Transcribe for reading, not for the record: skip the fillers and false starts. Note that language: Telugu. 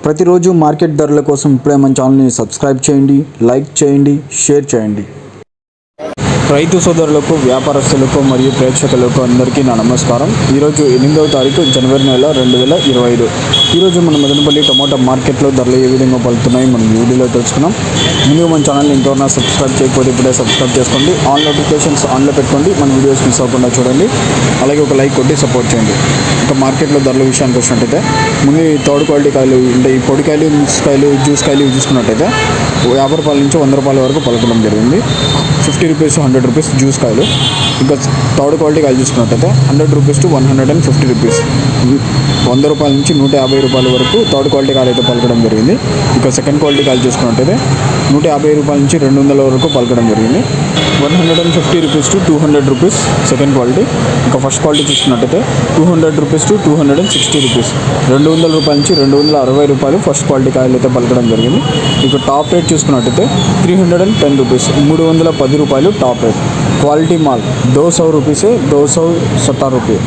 ప్రతిరోజు మార్కెట్ ధరల కోసం ఇప్పుడే మన ఛానల్ని సబ్స్క్రైబ్ చేయండి, లైక్ చేయండి, షేర్ చేయండి. రైతు సోదరులకు, వ్యాపారస్తులకు మరియు ప్రేక్షకులకు అందరికీ నా నమస్కారం. ఈరోజు 8వ తారీఖు జనవరి నెల 2025. ఈరోజు మన మదనపల్లి టమాటా మార్కెట్లో ధరలు ఏ విధంగా పలుకుతున్నాయి మనం వీడియోలో తెలుసుకున్నాం. ముందుగా మన ఛానల్ని ఇంకెవరైనా సబ్స్క్రైబ్ చేయకపోతే ఇప్పుడే సబ్స్క్రైబ్ చేసుకోండి. ఆన్ నోటిఫికేషన్స్ ఆన్లో పెట్టుకోండి. మన వీడియోస్ మిస్ అవ్వకుండా చూడండి. అలాగే ఒక లైక్ కొట్టి సపోర్ట్ చేయండి. ఇంకా మార్కెట్లో ధరల విషయానికి వచ్చినట్టయితే ముందు థర్డ్ క్వాలిటీ కాయలు అంటే ఈ పొడికాయలు, మిక్స్కాయలు, జ్యూస్ కాయలు చూసుకున్నట్టయితే 50 రూపాయల నుంచి 100 రూపాయల వరకు పలకడం జరిగింది. 50 రూపీస్, 100 రూపీస్ జ్యూస్ కాయలు. ఇంకా థర్డ్ క్వాలిటీ కాయలు చూసుకున్నట్టయితే 100 రూపీస్ టు 150 రూపీస్, 100 రూపాయల నుంచి 150 రూపాయల వరకు థర్డ్ క్వాలిటీ కాయలు అయితే పలకడం జరిగింది. ఇంకా సెకండ్ క్వాలిటీ కాయలు చూసుకున్నట్టయితే 150 రూపాయల నుంచి 200 వరకు పలకడం జరిగింది. 150 rupees to 200 rupees second quality. ఇంకా ఫస్ట్ క్వాలిటీ చూసుకున్నట్టయితే 200 రూపీస్ టు 260 రూపీస్, 200 రూపాయల నుంచి 260 రూపాయలు ఫస్ట్ క్వాలిటీ కాయలు అయితే పలకడం జరిగింది. ఇక టాప్ రేట్ చూసుకున్నట్టయితే 310 రూపీస్, 310 రూపాయలు టాప్ రేట్. క్వాలిటీ మాల్ 200 రూపీసే, 270 రూపాయలు.